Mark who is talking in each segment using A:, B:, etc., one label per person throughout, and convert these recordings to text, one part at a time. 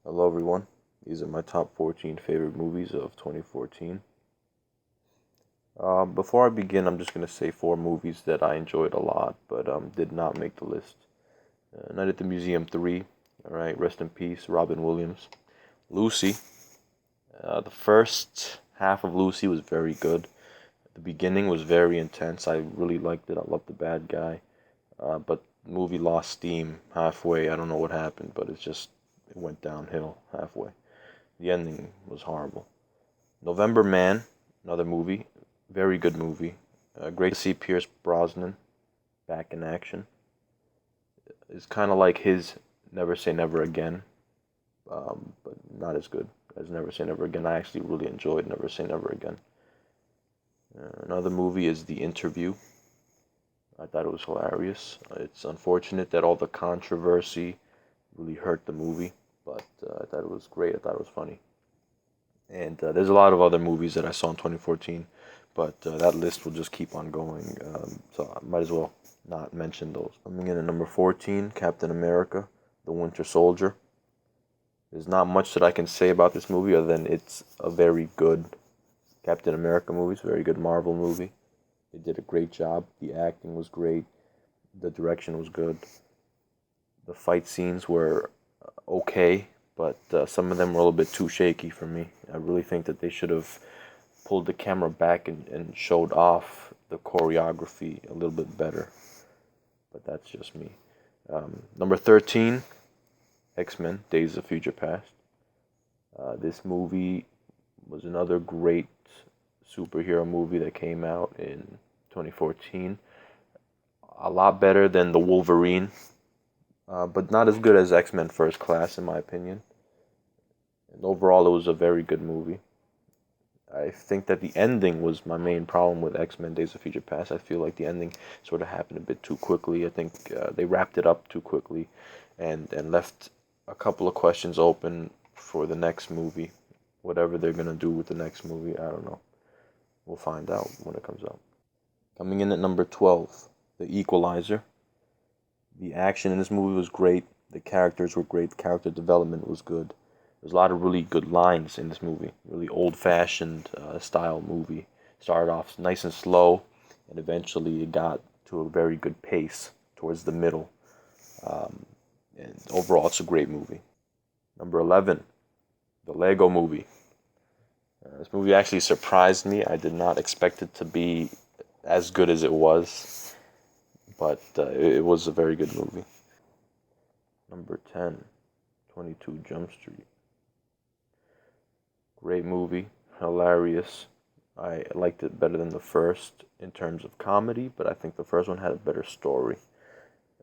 A: Hello, everyone. These are my top 14 favorite movies of 2014. Before I begin, I'm just going to say four movies that I enjoyed a lot, but did not make the list. Night at the Museum 3, alright, rest in peace, Robin Williams. Lucy, the first half of Lucy was very good. The beginning was very intense. I really liked it. I loved the bad guy. But the movie lost steam halfway. I don't know what happened, but it went downhill halfway. The ending was horrible. November Man, another movie, very good movie. Great to see Pierce Brosnan back in action. It's kind of like his Never Say Never Again, but not as good as Never Say Never Again. I actually really enjoyed Never Say Never Again. Another movie is The Interview. I thought it was hilarious. It's unfortunate that all the controversy really hurt the movie, but I thought it was great. I thought it was funny. And there's a lot of other movies that I saw in 2014, but that list will just keep on going. So I might as well not mention those. Coming in at number 14, Captain America, The Winter Soldier. There's not much that I can say about this movie other than it's a very good Captain America movie. It's a very good Marvel movie. They did a great job. The acting was great. The direction was good. The fight scenes were okay, but some of them were a little bit too shaky for me. I really think that they should have pulled the camera back and showed off the choreography a little bit better. But that's just me. Number 13, X-Men, Days of Future Past. This movie was another great superhero movie that came out in 2014. A lot better than the Wolverine, but not as good as X-Men First Class, in my opinion. And overall, it was a very good movie. I think that the ending was my main problem with X-Men Days of Future Past. I feel like the ending sort of happened a bit too quickly. I think they wrapped it up too quickly and left a couple of questions open for the next movie. Whatever they're going to do with the next movie, I don't know. We'll find out when it comes out. Coming in at number 12, The Equalizer. The action in this movie was great. The characters were great. The character development was good. There's a lot of really good lines in this movie. Really old-fashioned style movie. Started off nice and slow, and eventually it got to a very good pace towards the middle. And overall, it's a great movie. Number 11, The Lego Movie. This movie actually surprised me. I did not expect it to be as good as it was, but it was a very good movie. Number 10, 22 Jump Street. Great movie, hilarious. I liked it better than the first in terms of comedy, but I think the first one had a better story,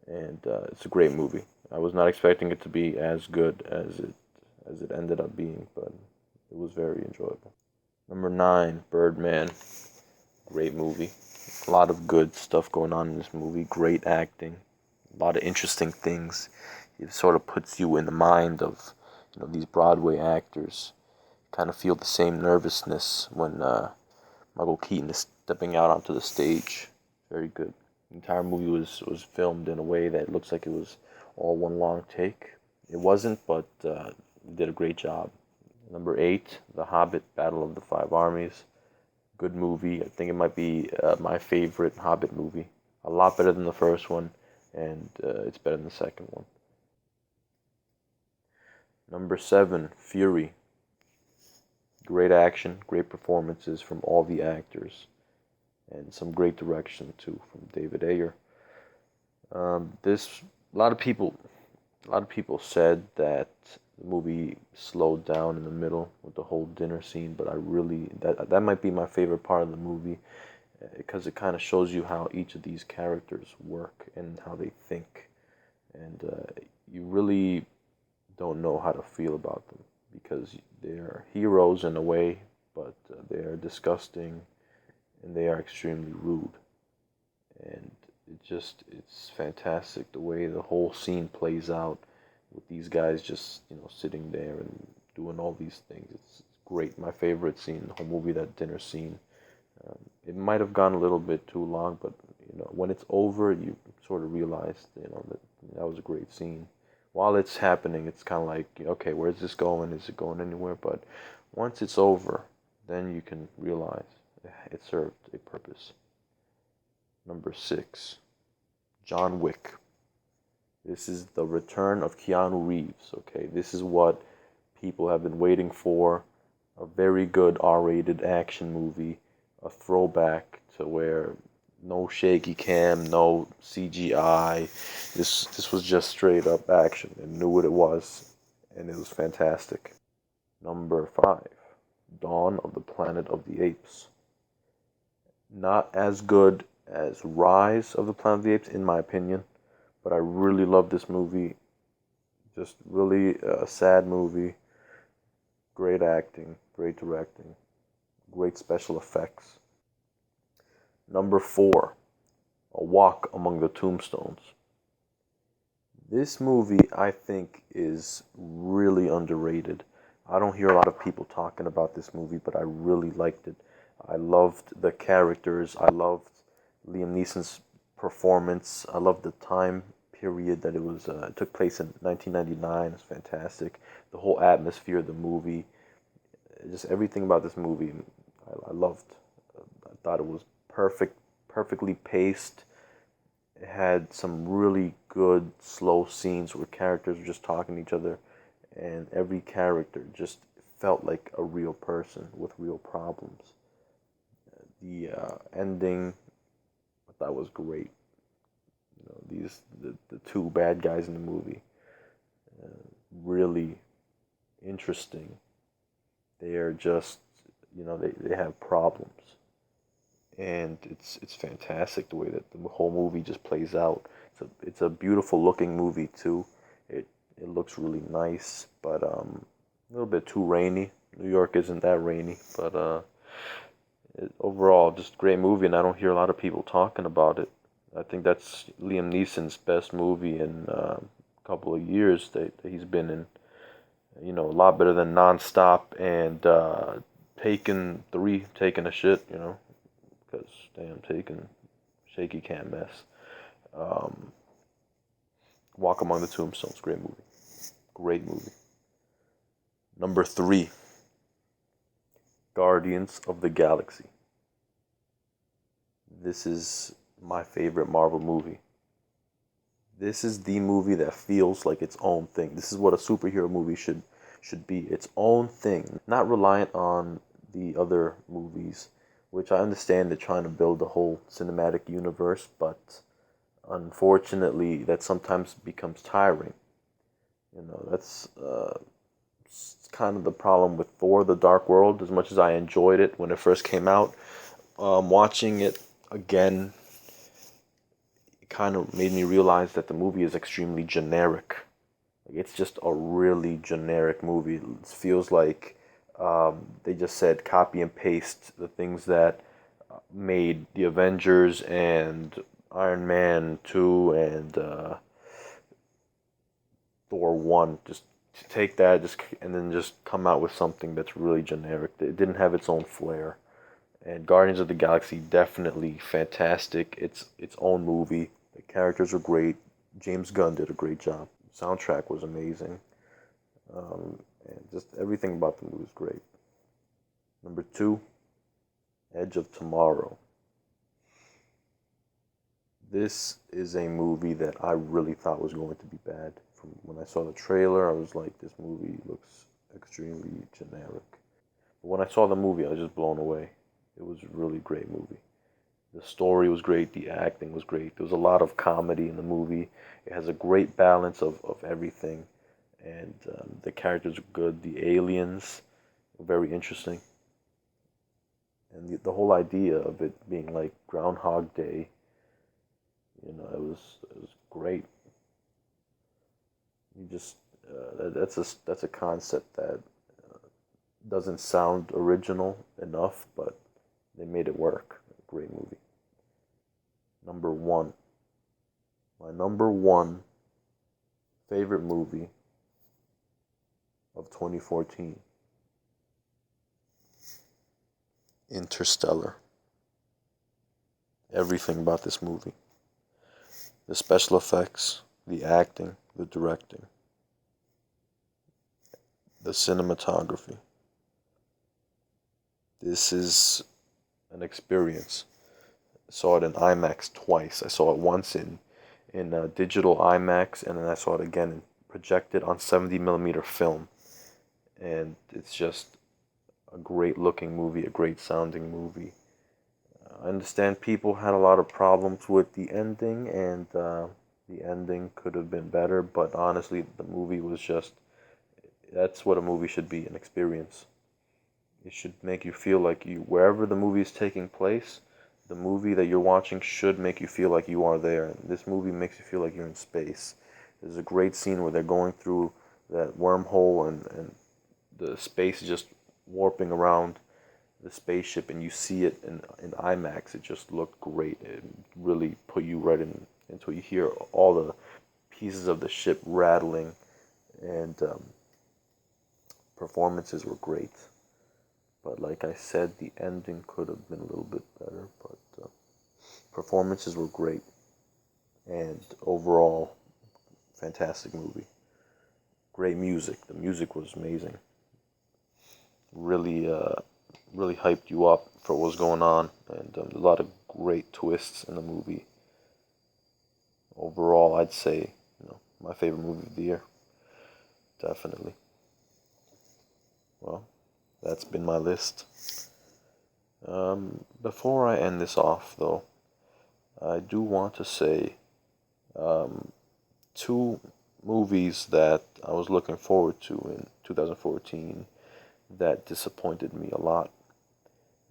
A: and it's a great movie. I was not expecting it to be as good as it ended up being, but it was very enjoyable. Number 9, Birdman. Great movie. A lot of good stuff going on in this movie. Great acting. A lot of interesting things. It sort of puts you in the mind of, these Broadway actors. Kind of feel the same nervousness when Michael Keaton is stepping out onto the stage. Very good. The entire movie was filmed in a way that looks like it was all one long take. It wasn't, but did a great job. Number 8, The Hobbit, Battle of the Five Armies. Good movie. I think it might be my favorite Hobbit movie. A lot better than the first one, and it's better than the second one. Number 7, Fury. Great action, great performances from all the actors, and some great direction too from David Ayer. This a lot of people said that the movie slowed down in the middle with the whole dinner scene, but I really that might be my favorite part of the movie because it kind of shows you how each of these characters work and how they think, and you really don't know how to feel about them because they're heroes in a way, but they're disgusting and they are extremely rude, and it's fantastic the way the whole scene plays out with these guys just sitting there and doing all these things. It's great. My favorite scene, the whole movie, that dinner scene. It might have gone a little bit too long, but when it's over, you sort of realize that that was a great scene while it's happening, it's kind of like, okay, where's this going? Is it going anywhere? But once it's over, then you can realize it served a purpose. Number 6, John Wick. This is the return of Keanu Reeves, okay? This is what people have been waiting for. A very good R-rated action movie, a throwback to where no shaky cam, no CGI. This was just straight up action and knew what it was, and it was fantastic. Number 5, Dawn of the Planet of the Apes. Not as good as Rise of the Planet of the Apes, in my opinion, but I really love this movie. Just really a sad movie. Great acting, great directing, great special effects. Number 4, A Walk Among the Tombstones. This movie, I think, is really underrated. I don't hear a lot of people talking about this movie, but I really liked it. I loved the characters. I loved Liam Neeson's performance. I loved the time period that it took place in 1999. It's fantastic. The whole atmosphere of the movie, just everything about this movie, I loved. I thought it was perfectly paced. It had some really good slow scenes where characters were just talking to each other, and every character just felt like a real person with real problems. The ending, I thought was great. The two bad guys in the movie, really interesting. They are just, they have problems, and it's fantastic the way that the whole movie just plays out. It's a beautiful looking movie too. It looks really nice, but a little bit too rainy. New York isn't that rainy, but overall, just great movie, and I don't hear a lot of people talking about it. I think that's Liam Neeson's best movie in a couple of years that he's been in. A lot better than Nonstop and Taken a shit, because damn, Taken, shaky can't mess. Um, Walk Among the Tombstones, great movie. Great movie. Number 3, Guardians of the Galaxy. This is my favorite Marvel movie. This is the movie that feels like its own thing. This is what a superhero movie should be. Its own thing. Not reliant on the other movies, which I understand they're trying to build a whole cinematic universe, but unfortunately that sometimes becomes tiring. That's kind of the problem with Thor: The Dark World. As much as I enjoyed it when it first came out, watching it again, it kind of made me realize that the movie is extremely generic. It's just a really generic movie. It feels like they just said copy and paste the things that made the Avengers and Iron Man 2 and Thor 1. Just take that and then just come out with something that's really generic. It didn't have its own flair. And Guardians of the Galaxy, definitely fantastic. It's its own movie. The characters were great. James Gunn did a great job. Soundtrack was amazing. And just everything about the movie was great. Number 2, Edge of Tomorrow. This is a movie that I really thought was going to be bad. From when I saw the trailer, I was like, this movie looks extremely generic. But when I saw the movie, I was just blown away. It was a really great movie. The story was great. The acting was great. There was a lot of comedy in the movie. It has a great balance of everything. And the characters are good. The aliens were very interesting. And the whole idea of it being like Groundhog Day, it was great. You just that's a concept that doesn't sound original enough, but they made it work. Great movie. Number 1. My number 1 favorite movie of 2014. Interstellar. Everything about this movie. The special effects, the acting, the directing. The cinematography. This is an experience. I saw it in IMAX twice. I saw it once in digital IMAX, and then I saw it again projected on 70 millimeter film. And it's just a great looking movie, a great sounding movie. I understand people had a lot of problems with the ending, and the ending could have been better, but honestly, the movie was just, that's what a movie should be, an experience. It should make you feel like wherever the movie is taking place, the movie that you're watching should make you feel like you are there. And this movie makes you feel like you're in space. There's a great scene where they're going through that wormhole, and the space is just warping around the spaceship, and you see it in IMAX. It just looked great. It really put you right in until you hear all the pieces of the ship rattling, and performances were great. But like I said, the ending could have been a little bit better, but performances were great, and overall, fantastic movie. Great music. The music was amazing. Really, really hyped you up for what was going on, and a lot of great twists in the movie. Overall, I'd say, my favorite movie of the year. Definitely. Well, that's been my list. Before I end this off, though, I do want to say two movies that I was looking forward to in 2014 that disappointed me a lot.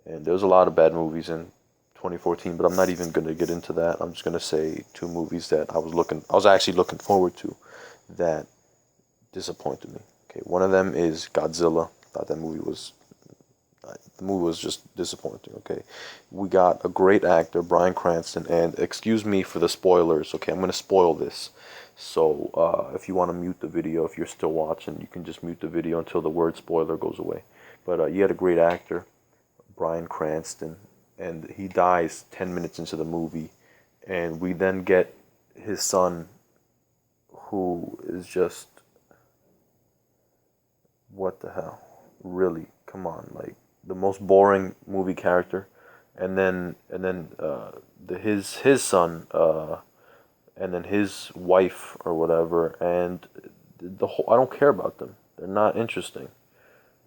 A: And there was a lot of bad movies in 2014, but I'm not even going to get into that. I'm just going to say two movies that I was actually looking forward to that disappointed me. Okay, one of them is Godzilla. Thought the movie was just disappointing. Okay, we got a great actor, Bryan Cranston, and excuse me for the spoilers. Okay, I'm gonna spoil this, so if you want to mute the video, if you're still watching, you can just mute the video until the word spoiler goes away. But you had a great actor, Bryan Cranston, and he dies 10 minutes into the movie, and we then get his son, who is just, what the hell? Really, come on, like the most boring movie character, and then his son, and then his wife or whatever, and the whole, I don't care about them. They're not interesting.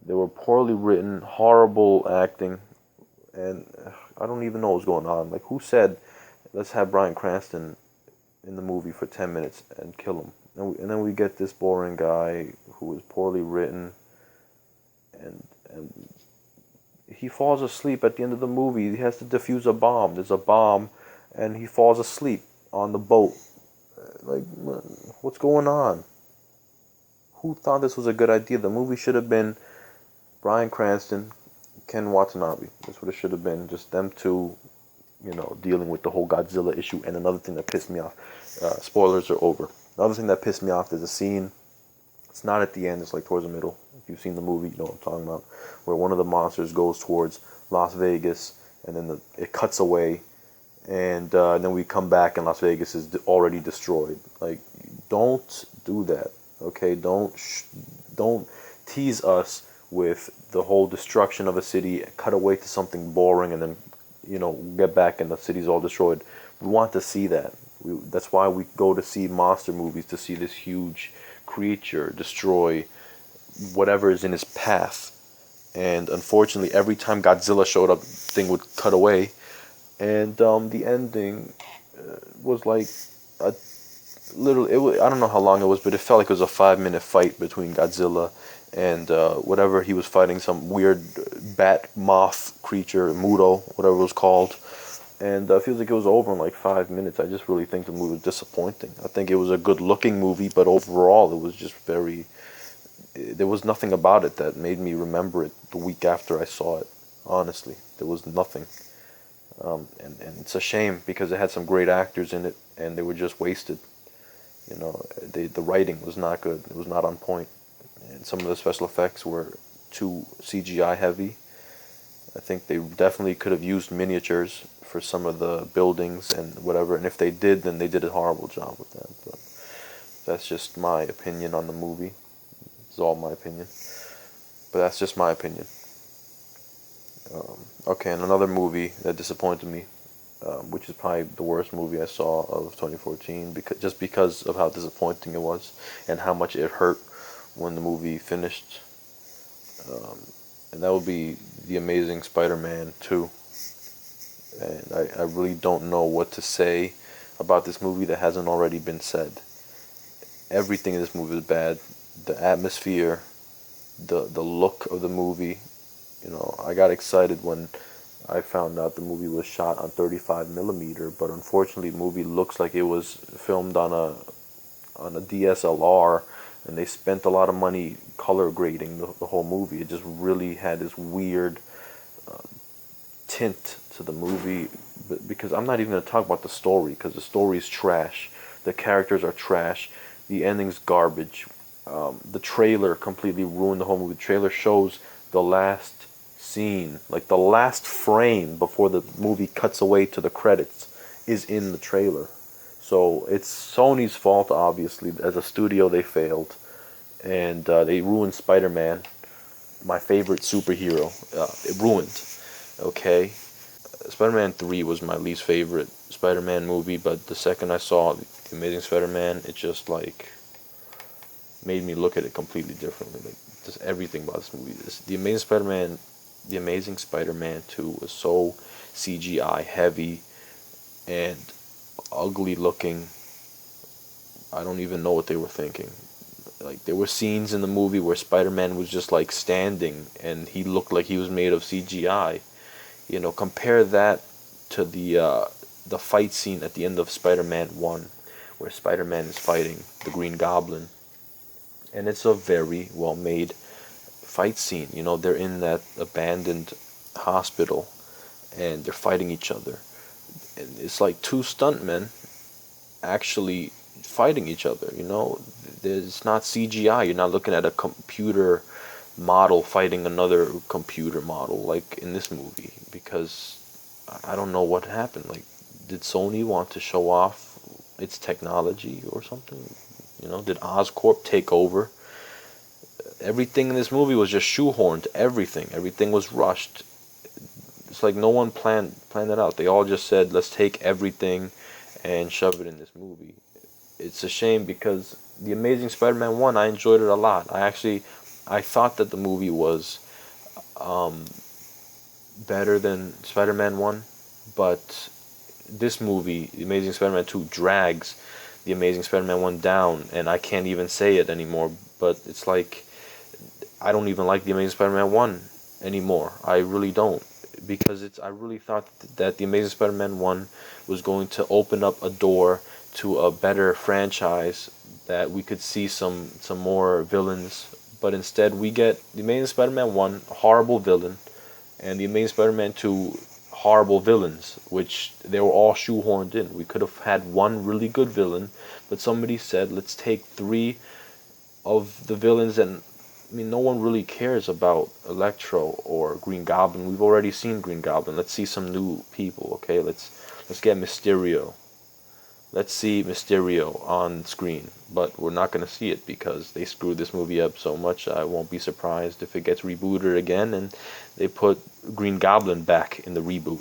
A: They were poorly written, horrible acting, and I don't even know what's going on. Like, who said, let's have Bryan Cranston in the movie for 10 minutes and kill him? And then we get this boring guy who is poorly written, and he falls asleep at the end of the movie. He has to defuse a bomb. There's a bomb, and he falls asleep on the boat. Like, what's going on? Who thought this was a good idea? The movie should have been Bryan Cranston, Ken Watanabe. That's what it should have been. Just them two, dealing with the whole Godzilla issue. And another thing that pissed me off, spoilers are over. Another thing that pissed me off, there's a scene, it's not at the end, it's like towards the middle. If you've seen the movie, you know what I'm talking about. Where one of the monsters goes towards Las Vegas, and then it cuts away, and then we come back and Las Vegas is already destroyed. Like, don't do that, okay? Don't tease us with the whole destruction of a city, cut away to something boring, and then, get back and the city's all destroyed. We want to see that. That's why we go to see monster movies, to see this huge creature destroy whatever is in his path. And unfortunately, every time Godzilla showed up, the thing would cut away. And the ending was like a little, I don't know how long it was, but it felt like it was a 5-minute fight between Godzilla and whatever he was fighting, some weird bat moth creature, Muto, whatever it was called. And it feels like it was over in like 5 minutes. I just really think the movie was disappointing. I think it was a good looking movie, but overall it was just there was nothing about it that made me remember it the week after I saw it. Honestly, there was nothing. And it's a shame because it had some great actors in it, and they were just wasted. The writing was not good. It was not on point. And some of the special effects were too CGI heavy. I think they definitely could have used miniatures for some of the buildings and whatever. And if they did, then they did a horrible job with that. But that's just my opinion on the movie. It's all my opinion. but that's just my opinion. Okay, and another movie that disappointed me, which is probably the worst movie I saw of 2014, because of how disappointing it was and how much it hurt when the movie finished, and that would be The Amazing Spider-Man 2. And I really don't know what to say about this movie that hasn't already been said. Everything in this movie is bad. The atmosphere, the look of the movie. I got excited when I found out the movie was shot on 35 millimeter, but unfortunately, the movie looks like it was filmed on a DSLR, and they spent a lot of money color grading the whole movie. It just really had this weird tint to the movie, because I'm not even going to talk about the story, because the story is trash. The characters are trash. The ending's garbage. The trailer completely ruined the whole movie. The trailer shows the last scene, like the last frame before the movie cuts away to the credits, is in the trailer. So it's Sony's fault, obviously. As a studio, they failed, and they ruined Spider-Man, my favorite superhero. It ruined. Okay, Spider-Man 3 was my least favorite Spider-Man movie, but the second I saw The Amazing Spider-Man, it just like made me look at it completely differently. Like, just everything about this movie. The Amazing Spider-Man 2 was so CGI heavy and ugly looking. I don't even know what they were thinking. Like, there were scenes in the movie where Spider-Man was just like standing and he looked like he was made of CGI. Compare that to the fight scene at the end of Spider-Man 1, where Spider-Man is fighting the Green Goblin. And it's a very well-made fight scene. They're in that abandoned hospital, and they're fighting each other. And it's like two stuntmen actually fighting each other. It's not CGI. You're not looking at a computer model fighting another computer model like in this movie, because I don't know what happened. Like, did Sony want to show off its technology or something? Did Oscorp take over? Everything in this movie was just shoehorned. Everything was rushed. It's like no one planned it out. They all just said, let's take everything and shove it in this movie. It's a shame, because The Amazing Spider-Man 1, I enjoyed it a lot. I thought that the movie was better than Spider-Man 1, but this movie, The Amazing Spider-Man 2, drags The Amazing Spider-Man 1 down, and I can't even say it anymore, but it's like, I don't even like The Amazing Spider-Man 1 anymore. I really don't, because I really thought that The Amazing Spider-Man 1 was going to open up a door to a better franchise, that we could see some more villains, but instead we get The Amazing Spider-Man 1, a horrible villain, and The Amazing Spider-Man 2, horrible villains, which they were all shoehorned in. We could have had one really good villain, but somebody said, let's take 3 of the villains, and no one really cares about Electro or Green Goblin. We've already seen Green Goblin. Let's see some new people, okay? Let's get Mysterio. Let's see Mysterio on screen, but we're not going to see it because they screwed this movie up so much. I won't be surprised if it gets rebooted again and they put Green Goblin back in the reboot,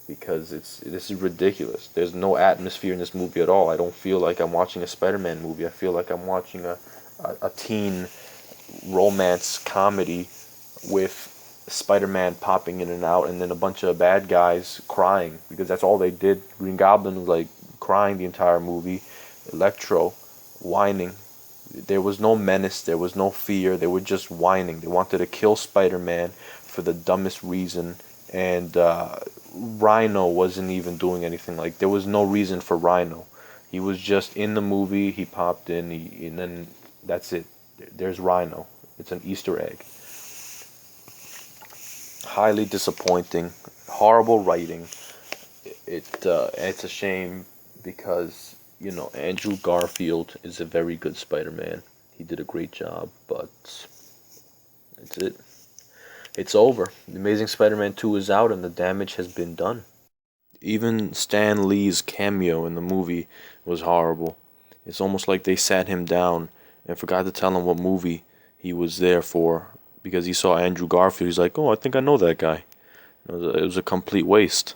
A: because this is ridiculous. There's no atmosphere in this movie at all. I don't feel like I'm watching a Spider-Man movie. I feel like I'm watching a teen romance comedy with Spider-Man popping in and out, and then a bunch of bad guys crying, because that's all they did. Green Goblin was like crying the entire movie. Electro whining. There was no menace, there was no fear. They were just whining. They wanted to kill Spider-Man for the dumbest reason, and Rhino wasn't even doing anything. Like, there was no reason for Rhino. He was just in the movie. He popped in, and then that's it. There's Rhino. It's an Easter egg. Highly disappointing. Horrible writing. It's a shame, because Andrew Garfield is a very good Spider-Man. He did a great job, but that's it. It's over. The Amazing Spider-Man 2 is out, and the damage has been done. Even Stan Lee's cameo in the movie was horrible. It's almost like they sat him down and forgot to tell him what movie he was there for, because he saw Andrew Garfield. He's like, oh, I think I know that guy. It was a complete waste.